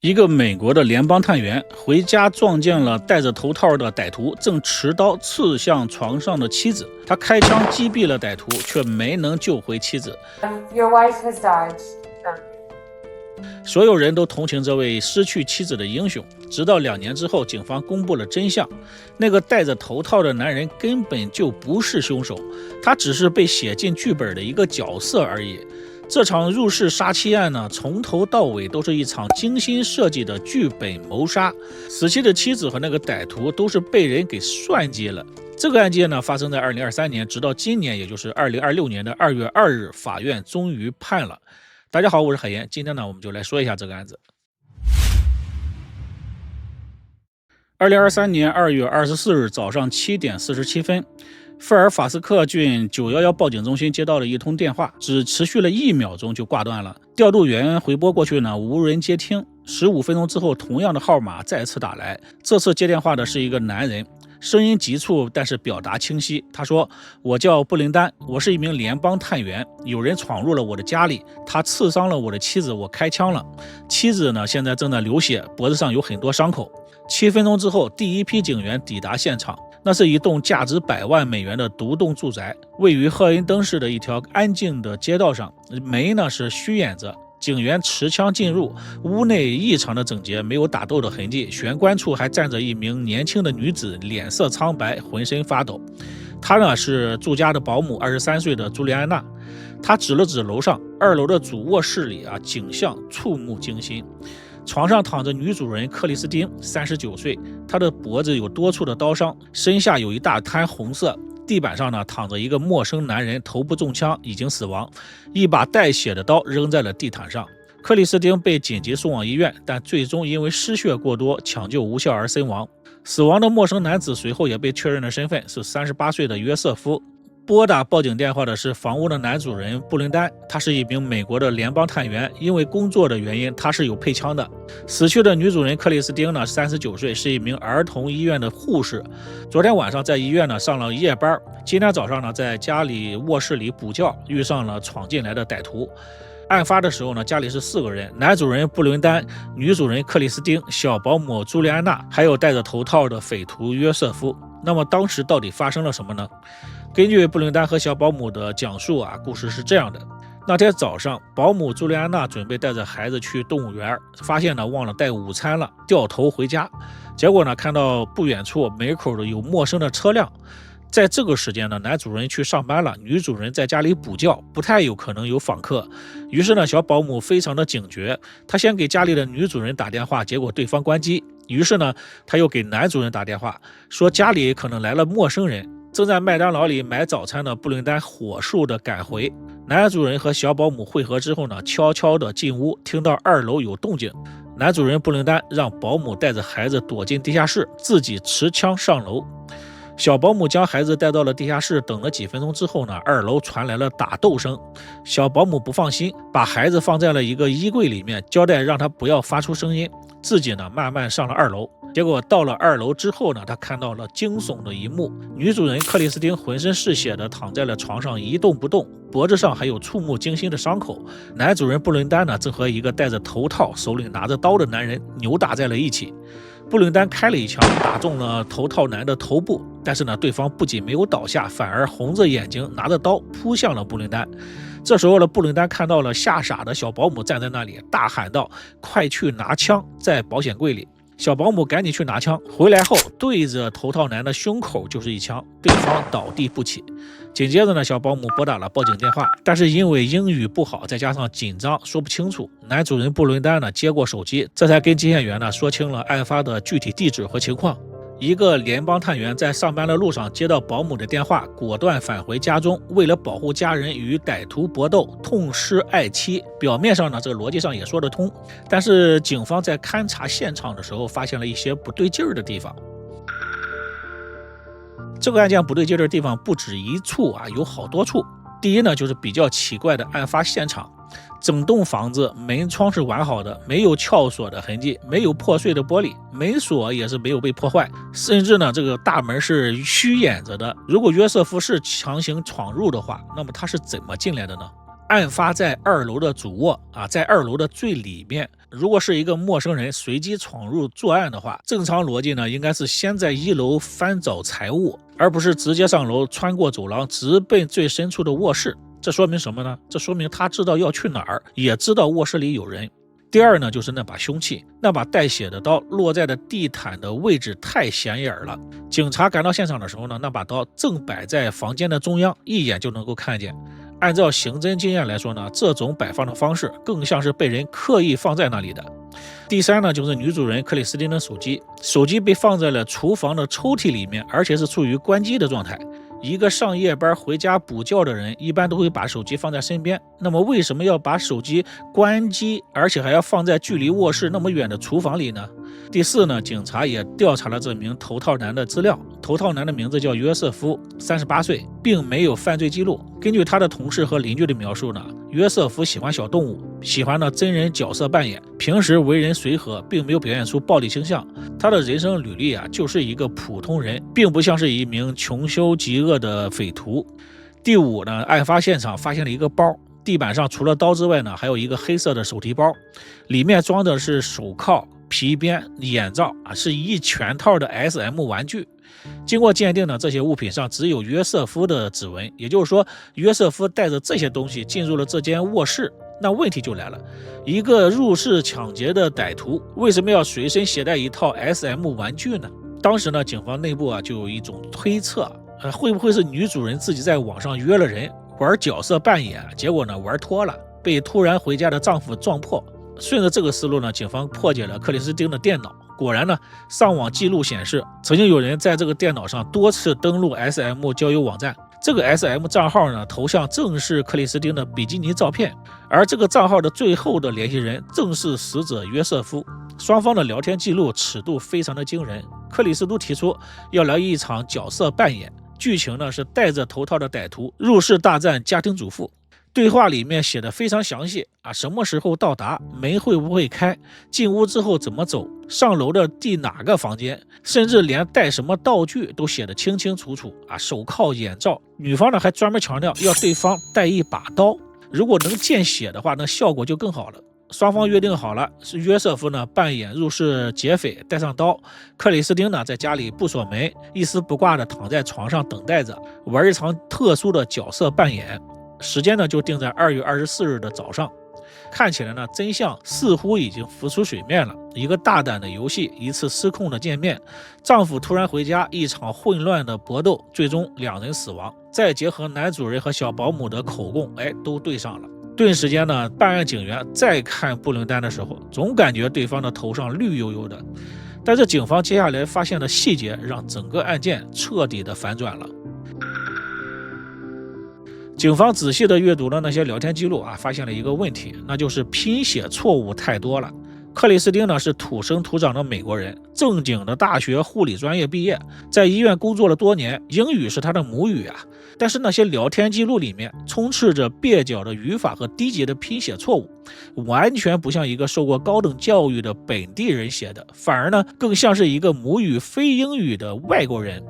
一个美国的联邦探员回家撞见了戴着头套的歹徒正持刀刺向床上的妻子，他开枪击毙了歹徒，却没能救回妻子。Your wife has died. 所有人都同情这位失去妻子的英雄，直到2年之后，警方公布了真相。那个戴着头套的男人根本就不是凶手，他只是被写进剧本的一个角色而已。这场入室杀妻案呢，从头到尾都是一场精心设计的剧本谋杀。死去的妻子和那个歹徒都是被人给算计了。这个案件呢，发生在2023年，直到今年，也就是2026年的2月2日，法院终于判了。大家好，我是海岩，今天呢，我们就来说一下这个案子。2023年2月24日早上7点47分，费尔法斯克郡911报警中心接到了一通电话，只持续了1秒钟就挂断了。调度员回拨过去呢，无人接听。15分钟之后，同样的号码再次打来，这次接电话的是一个男人，声音急促，但是表达清晰。他说：“我叫布林丹，我是一名联邦探员，有人闯入了我的家里，他刺伤了我的妻子，我开枪了。妻子呢，现在正在流血，脖子上有很多伤口。”7分钟之后，第一批警员抵达现场。那是一栋价值100万美元的独栋住宅，位于赫恩登市的一条安静的街道上，门呢是虚掩着。警员持枪进入，屋内异常的整洁，没有打斗的痕迹。玄关处还站着一名年轻的女子，脸色苍白，浑身发抖。她呢是住家的保姆，23岁的朱莉安娜。她指了指楼上2楼的主卧室里景象触目惊心。床上躺着女主人克里斯汀，39岁，她的脖子有多处的刀伤，身下有一大滩红色。地板上呢躺着一个陌生男人，头部中枪，已经死亡，一把带血的刀扔在了地毯上。克里斯汀被紧急送往医院，但最终因为失血过多，抢救无效而身亡。死亡的陌生男子随后也被确认了身份，是38岁的约瑟夫。拨打报警电话的是房屋的男主人布林丹，他是一名美国的联邦探员，因为工作的原因，他是有配枪的。死去的女主人克里斯汀呢，39岁，是一名儿童医院的护士。昨天晚上在医院呢上了夜班，今天早上呢在家里卧室里补觉，遇上了闯进来的歹徒。案发的时候呢，家里是4个人，男主人布林丹，女主人克里斯汀，小保姆朱莉安娜，还有戴着头套的匪徒约瑟夫。那么当时到底发生了什么呢？根据布林丹和小保姆的讲述故事是这样的。那天早上，保姆朱莉安娜准备带着孩子去动物园，发现呢忘了带午餐了，掉头回家。结果呢看到不远处门口的有陌生的车辆。在这个时间呢，男主人去上班了，女主人在家里补觉，不太有可能有访客。于是呢，小保姆非常的警觉，她先给家里的女主人打电话，结果对方关机。于是呢，她又给男主人打电话，说家里可能来了陌生人。正在麦当劳里买早餐的布林丹火速的赶回，男主人和小保姆会合之后呢，悄悄的进屋，听到2楼有动静。男主人布林丹让保姆带着孩子躲进地下室，自己持枪上楼。小保姆将孩子带到了地下室，等了几分钟之后呢，2楼传来了打斗声。小保姆不放心，把孩子放在了一个衣柜里面，交代让他不要发出声音，自己呢慢慢上了2楼。结果到了2楼之后呢，他看到了惊悚的一幕，女主人克里斯汀浑身是血的躺在了床上一动不动，脖子上还有触目惊心的伤口。男主人布林丹呢正和一个戴着头套手里拿着刀的男人扭打在了一起。布林丹开了一枪，打中了头套男的头部，但是呢对方不仅没有倒下，反而红着眼睛拿着刀扑向了布林丹。这时候呢，布林丹看到了吓傻的小保姆站在那里，大喊道：“快去拿枪，在保险柜里。”小保姆赶紧去拿枪，回来后对着头套男的胸口就是一枪，对方倒地不起。紧接着呢，小保姆拨打了报警电话，但是因为英语不好，再加上紧张说不清楚。男主人布伦丹呢接过手机，这才跟接线员呢说清了案发的具体地址和情况。一个联邦探员在上班的路上接到保姆的电话，果断返回家中，为了保护家人与歹徒搏斗，痛失爱妻。表面上呢，这个逻辑上也说得通，但是警方在勘察现场的时候，发现了一些不对劲儿的地方。这个案件不对劲儿的地方不止一处有好多处。第一呢，就是比较奇怪的案发现场。整栋房子门窗是完好的，没有撬锁的痕迹，没有破碎的玻璃，门锁也是没有被破坏，甚至呢这个大门是虚掩着的。如果约瑟夫是强行闯入的话，那么他是怎么进来的呢？案发在2楼的主卧在2楼的最里面。如果是一个陌生人随机闯入作案的话，正常逻辑呢，应该是先在1楼翻找财物，而不是直接上楼，穿过走廊，直奔最深处的卧室。这说明什么呢？这说明他知道要去哪儿，也知道卧室里有人。第二呢，就是那把凶器，那把带血的刀落在的地毯的位置太显眼了。警察赶到现场的时候呢，那把刀正摆在房间的中央，一眼就能够看见。按照刑侦经验来说呢，这种摆放的方式更像是被人刻意放在那里的。第三呢，就是女主人克里斯汀的手机，手机被放在了厨房的抽屉里面，而且是处于关机的状态。一个上夜班回家补觉的人一般都会把手机放在身边，那么为什么要把手机关机，而且还要放在距离卧室那么远的厨房里呢？第四呢，警察也调查了这名头套男的资料。头套男的名字叫约瑟夫，38岁，并没有犯罪记录。根据他的同事和邻居的描述呢，约瑟夫喜欢小动物，喜欢呢真人角色扮演，平时为人随和，并没有表现出暴力倾向。他的人生履历就是一个普通人，并不像是一名穷凶极恶的匪徒。第五呢，案发现场发现了一个包，地板上除了刀之外呢，还有一个黑色的手提包，里面装的是手铐、皮鞭、眼罩是一全套的 SM 玩具。经过鉴定呢，这些物品上只有约瑟夫的指纹，也就是说，约瑟夫带着这些东西进入了这间卧室。那问题就来了，一个入室抢劫的歹徒为什么要随身携带一套 SM 玩具呢？当时呢，警方内部就有一种推测，会不会是女主人自己在网上约了人玩角色扮演，结果呢玩脱了，被突然回家的丈夫撞破。顺着这个思路呢，警方破解了克里斯汀的电脑，果然呢，上网记录显示，曾经有人在这个电脑上多次登录 SM 交友网站。这个 SM 账号呢，头像正是克里斯汀的比基尼照片，而这个账号的最后的联系人正是死者约瑟夫。双方的聊天记录尺度非常的惊人。克里斯汀提出要来一场角色扮演，剧情呢是戴着头套的歹徒入室大战家庭主妇。对话里面写的非常详细什么时候到达，门会不会开，进屋之后怎么走，上楼的第哪个房间，甚至连带什么道具都写得清清楚楚手铐、眼罩。女方呢还专门强调要对方带一把刀，如果能见血的话，那效果就更好了。双方约定好了，是约瑟夫呢扮演入室劫匪，带上刀；克里斯汀呢在家里不锁门，一丝不挂的躺在床上等待着，玩一场特殊的角色扮演。时间呢就定在2月24日的早上。看起来呢，真相似乎已经浮出水面了。一个大胆的游戏，一次失控的见面，丈夫突然回家，一场混乱的搏斗，最终2人死亡。再结合男主人和小保姆的口供，都对上了。顿时间呢，办案警员再看布伦丹的时候，总感觉对方的头上绿油油的。但是警方接下来发现的细节，让整个案件彻底的反转了。警方仔细地阅读了那些聊天记录发现了一个问题，那就是拼写错误太多了。克里斯汀呢是土生土长的美国人，正经的大学护理专业毕业，在医院工作了多年，英语是他的母语但是那些聊天记录里面充斥着蹩脚的语法和低级的拼写错误，完全不像一个受过高等教育的本地人写的，反而呢更像是一个母语非英语的外国人。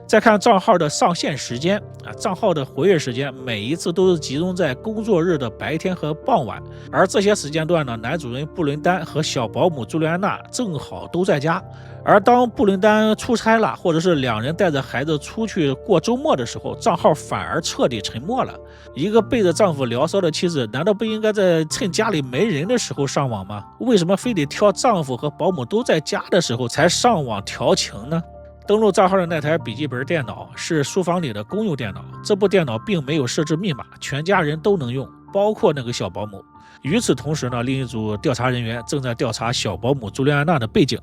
再看账号的上线时间账号的活跃时间每一次都是集中在工作日的白天和傍晚，而这些时间段呢，男主人布伦丹和小保姆朱莉安娜正好都在家。而当布伦丹出差了，或者是2人带着孩子出去过周末的时候，账号反而彻底沉默了。一个背着丈夫聊骚的妻子，难道不应该在趁家里没人的时候上网吗？为什么非得挑丈夫和保姆都在家的时候才上网调情呢？登录账号的那台笔记本电脑是书房里的公用电脑，这部电脑并没有设置密码，全家人都能用，包括那个小保姆。与此同时呢，另一组调查人员正在调查小保姆朱莉安娜的背景。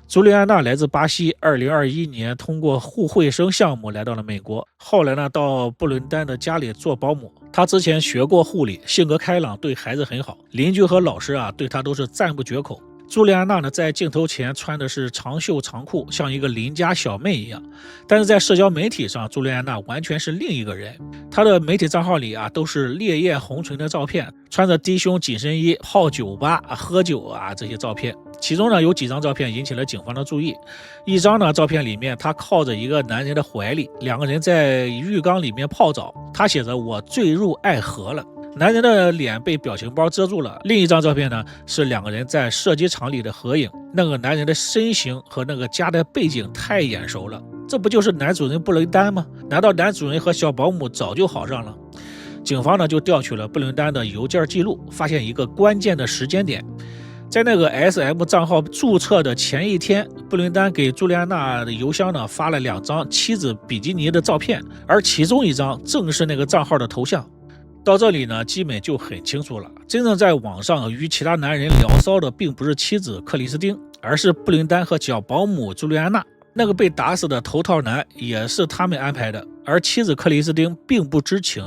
朱莉安娜来自巴西，2021年通过互惠生项目来到了美国，后来呢到布伦丹的家里做保姆。她之前学过护理，性格开朗，对孩子很好，邻居和老师对她都是赞不绝口。朱莉安娜呢，在镜头前穿的是长袖长裤，像一个邻家小妹一样。但是在社交媒体上，朱莉安娜完全是另一个人。她的媒体账号里都是烈焰红唇的照片，穿着低胸紧身衣，泡酒吧喝酒这些照片。其中呢，有几张照片引起了警方的注意。一张呢，照片里面她靠着一个男人的怀里，2个人在浴缸里面泡澡。她写着"我坠入爱河了"。男人的脸被表情包遮住了。另一张照片呢，是两个人在射击场里的合影。那个男人的身形和那个家的背景太眼熟了，这不就是男主人布伦丹吗？难道男主人和小保姆早就好上了？警方呢就调取了布伦丹的邮件记录，发现一个关键的时间点。在那个 SM 账号注册的前一天，布伦丹给朱莉安娜的邮箱呢发了2张妻子比基尼的照片，而其中一张正是那个账号的头像。到这里呢，基本就很清楚了。真正在网上与其他男人聊骚的，并不是妻子克里斯汀，而是布伦丹和小保姆朱莉安娜。那个被打死的头套男也是他们安排的，而妻子克里斯汀并不知情。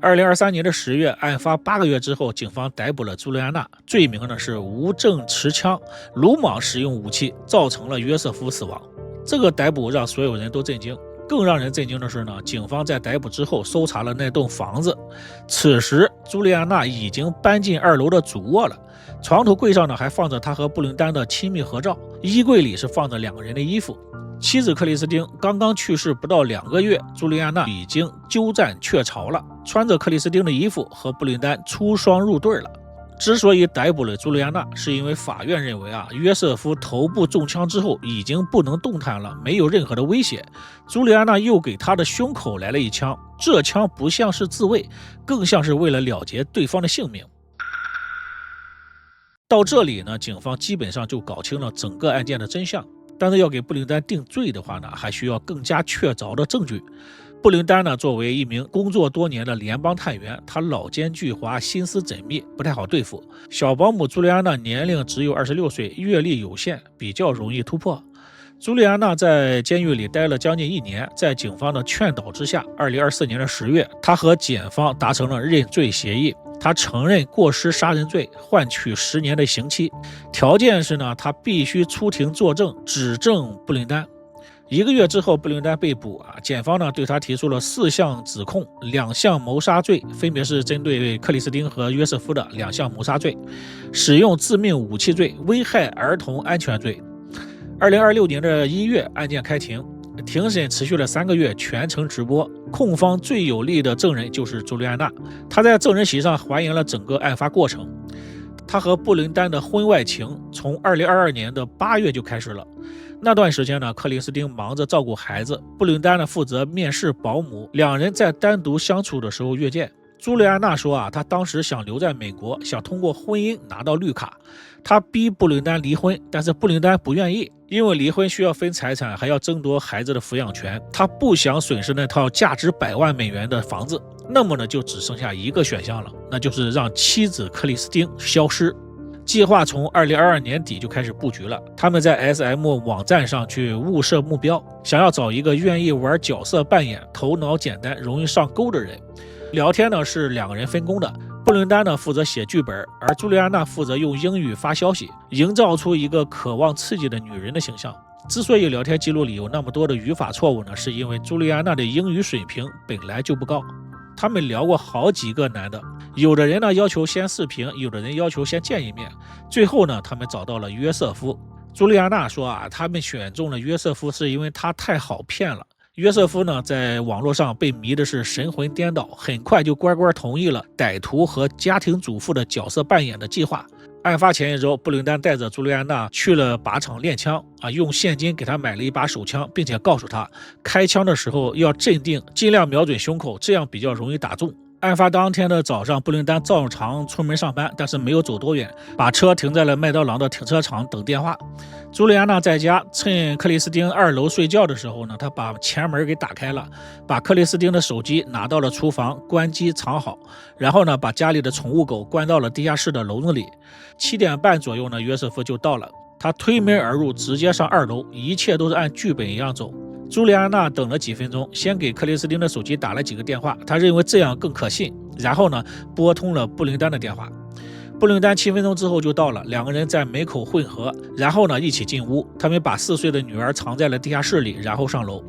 2023年10月，案发8个月之后，警方逮捕了朱莉安娜，罪名呢是无证持枪、鲁莽使用武器，造成了约瑟夫死亡。这个逮捕让所有人都震惊。更让人震惊的是呢，警方在逮捕之后搜查了那栋房子，此时朱莉安娜已经搬进2楼的主卧了。床头柜上呢还放着她和布伦丹的亲密合照，衣柜里是放着2个人的衣服。妻子克里斯汀刚刚去世不到2个月，朱莉安娜已经鸠占鹊巢了，穿着克里斯汀的衣服和布伦丹出双入对了。之所以逮捕了朱莉安娜，是因为法院认为约瑟夫头部中枪之后已经不能动弹了，没有任何的威胁。朱莉安娜又给他的胸口来了一枪，这枪不像是自卫，更像是为了了结对方的性命。到这里呢，警方基本上就搞清了整个案件的真相。但是要给布伦丹定罪的话呢，还需要更加确凿的证据。布伦丹呢，作为一名工作多年的联邦探员，他老奸巨猾，心思缜密，不太好对付。小保姆朱莉安娜年龄只有26岁，阅历有限，比较容易突破。朱莉安娜在监狱里待了将近1年，在警方的劝导之下，2024年10月，她和检方达成了认罪协议。他承认过失杀人罪，换取10年的刑期，条件是呢，他必须出庭作证，指证布伦丹。1个月之后，布伦丹被捕检方呢对他提出了4项指控，2项谋杀罪，分别是针对克里斯汀和约瑟夫的2项谋杀罪，使用致命武器罪，危害儿童安全罪。2026年1月，案件开庭。庭审持续了3个月，全程直播。控方最有力的证人就是朱莉安娜，她在证人席上还原了整个案发过程。她和布伦丹的婚外情从2022年8月就开始了。那段时间呢，克里斯汀忙着照顾孩子，布伦丹呢负责面试保姆，2人在单独相处的时候约见。朱莉安娜说她当时想留在美国，想通过婚姻拿到绿卡。她逼布伦丹离婚，但是布伦丹不愿意，因为离婚需要分财产，还要争夺孩子的抚养权。他不想损失那套价值100万美元的房子，那么呢，就只剩下一个选项了，那就是让妻子克里斯汀消失。计划从2022年底就开始布局了，他们在 SM 网站上去物设目标，想要找一个愿意玩角色扮演、头脑简单、容易上钩的人。聊天呢是2个人分工的，布伦丹呢负责写剧本，而朱莉安娜负责用英语发消息，营造出一个渴望刺激的女人的形象。之所以聊天记录里有那么多的语法错误呢，是因为朱莉安娜的英语水平本来就不高。他们聊过好几个男的，有的人呢要求先视频，有的人要求先见一面。最后呢，他们找到了约瑟夫。朱莉安娜说他们选中了约瑟夫是因为他太好骗了。约瑟夫呢，在网络上被迷的是神魂颠倒，很快就乖乖同意了歹徒和家庭主妇的角色扮演的计划。案发前1周，布伦丹带着朱莉安娜去了靶场练枪用现金给她买了一把手枪，并且告诉她开枪的时候要镇定，尽量瞄准胸口，这样比较容易打中。案发当天的早上，布伦丹照常出门上班，但是没有走多远，把车停在了麦当劳的停车场等电话。朱莉安娜在家，趁克里斯汀2楼睡觉的时候呢，她把前门给打开了，把克里斯汀的手机拿到了厨房，关机藏好，然后呢，把家里的宠物狗关到了地下室的笼子里。7点半左右呢，约瑟夫就到了，他推门而入，直接上2楼，一切都是按剧本一样走。朱莉安娜等了几分钟，先给克里斯汀的手机打了几个电话，她认为这样更可信，然后呢，拨通了布伦丹的电话。布伦丹7分钟之后就到了，2个人在门口汇合，然后呢一起进屋。他们把4岁的女儿藏在了地下室里，然后上楼。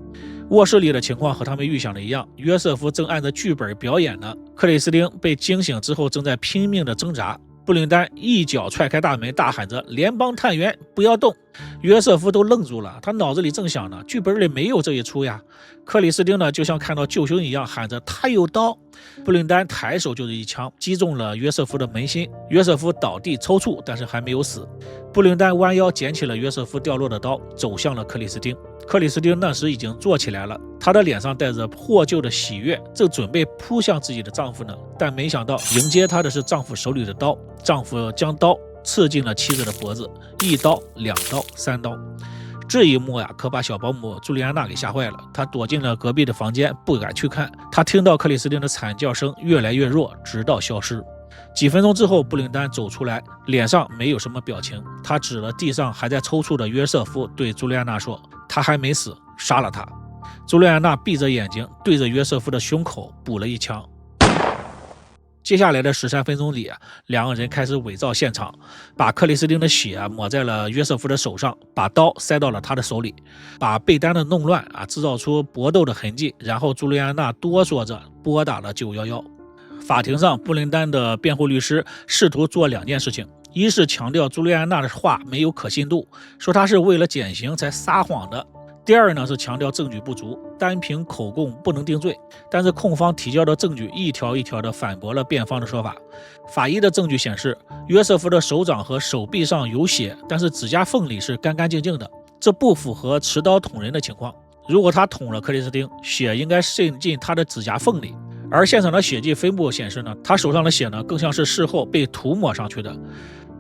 卧室里的情况和他们预想的一样，约瑟夫正按着剧本表演呢。克里斯汀被惊醒之后正在拼命的挣扎。布林丹一脚踹开大门，大喊着联邦探员不要动。约瑟夫都愣住了，他脑子里正想呢，剧本里没有这一出呀。克里斯汀呢就像看到救星一样，喊着他有刀。布林丹抬手就是一枪，击中了约瑟夫的眉心，约瑟夫倒地抽搐，但是还没有死。布林丹弯腰捡起了约瑟夫掉落的刀，走向了克里斯汀。克里斯汀那时已经坐起来了，她的脸上带着获救的喜悦，正准备扑向自己的丈夫呢，但没想到迎接她的是丈夫手里的刀。丈夫将刀刺进了妻子的脖子，一刀、两刀、三刀。这一幕呀，可把小保姆朱莉安娜给吓坏了。她躲进了隔壁的房间，不敢去看。她听到克里斯汀的惨叫声越来越弱，直到消失。几分钟之后，布林丹走出来，脸上没有什么表情。他指了地上还在抽搐的约瑟夫，对朱莉安娜说：“他还没死，杀了他。”朱莉安娜闭着眼睛，对着约瑟夫的胸口补了一枪。接下来的13分钟里，两个人开始伪造现场，把克里斯汀的血抹在了约瑟夫的手上，把刀塞到了他的手里，把被单的弄乱制造出搏斗的痕迹。然后朱莉安娜哆嗦着拨打了911。法庭上，布林丹的辩护律师试图做2件事情：一是强调朱莉安娜的话没有可信度，说她是为了减刑才撒谎的；第二呢是强调证据不足，单凭口供不能定罪。但是控方提交的证据一条一条的反驳了辩方的说法。法医的证据显示，约瑟夫的手掌和手臂上有血，但是指甲缝里是干干净净的，这不符合持刀捅人的情况。如果他捅了克里斯汀，血应该渗进他的指甲缝里。而现场的血迹分布显示呢，他手上的血呢更像是事后被涂抹上去的。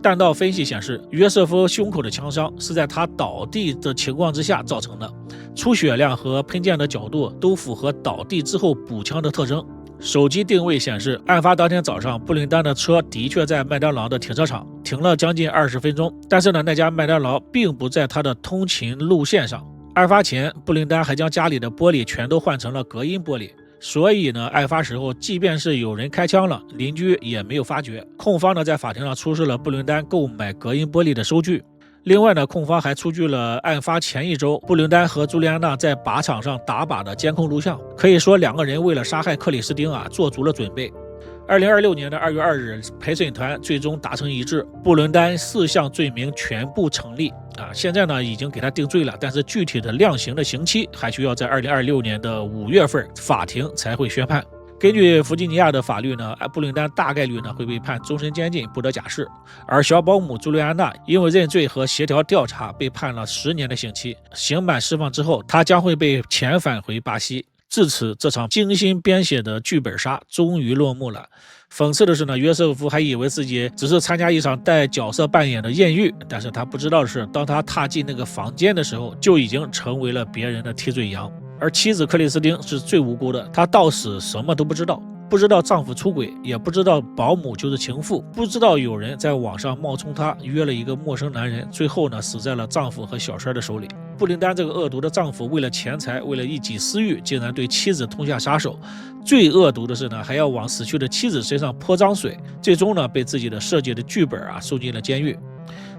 弹道分析显示，约瑟夫胸口的枪伤是在他倒地的情况之下造成的，出血量和喷溅的角度都符合倒地之后补枪的特征。手机定位显示，案发当天早上，布林丹的车的确在麦当劳的停车场停了将近20分钟，但是呢，那家麦当劳并不在他的通勤路线上。案发前，布林丹还将家里的玻璃全都换成了隔音玻璃。所以呢，案发时候即便是有人开枪了，邻居也没有发觉。控方呢在法庭上出示了布林丹购买隔音玻璃的收据。另外呢，控方还出具了案发前1周布林丹和朱莉安娜在靶场上打靶的监控录像。可以说，两个人为了杀害克里斯汀做足了准备。2026年的2月2日，陪审团最终达成一致，布伦丹4项罪名全部成立现在呢已经给他定罪了，但是具体的量刑的刑期还需要在2026年的5月份法庭才会宣判。根据弗吉尼亚的法律呢，布伦丹大概率呢会被判终身监禁，不得假释。而小保姆朱莉安娜因为认罪和协调调查被判了10年的刑期，刑满释放之后，她将会被遣返回巴西。至此，这场精心编写的剧本杀终于落幕了。讽刺的是呢，约瑟夫还以为自己只是参加一场带角色扮演的艳遇，但是他不知道的是，当他踏进那个房间的时候，就已经成为了别人的替罪羊。而妻子克里斯汀是最无辜的，她到死什么都不知道，不知道丈夫出轨，也不知道保姆就是情妇，不知道有人在网上冒充她约了一个陌生男人，最后呢死在了丈夫和小三的手里。布林丹这个恶毒的丈夫，为了钱财，为了一己私欲，竟然对妻子痛下杀手。最恶毒的是呢，还要往死去的妻子身上泼脏水，最终呢被自己的设计的剧本送进了监狱。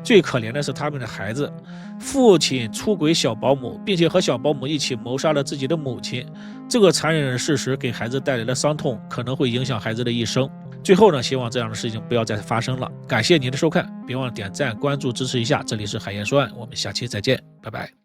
最可怜的是他们的孩子，父亲出轨小保姆，并且和小保姆一起谋杀了自己的母亲。这个残忍的事实给孩子带来的伤痛，可能会影响孩子的一生。最后呢，希望这样的事情不要再发生了。感谢您的收看，别忘了点赞、关注、支持一下。这里是海燕说案，我们下期再见，拜拜。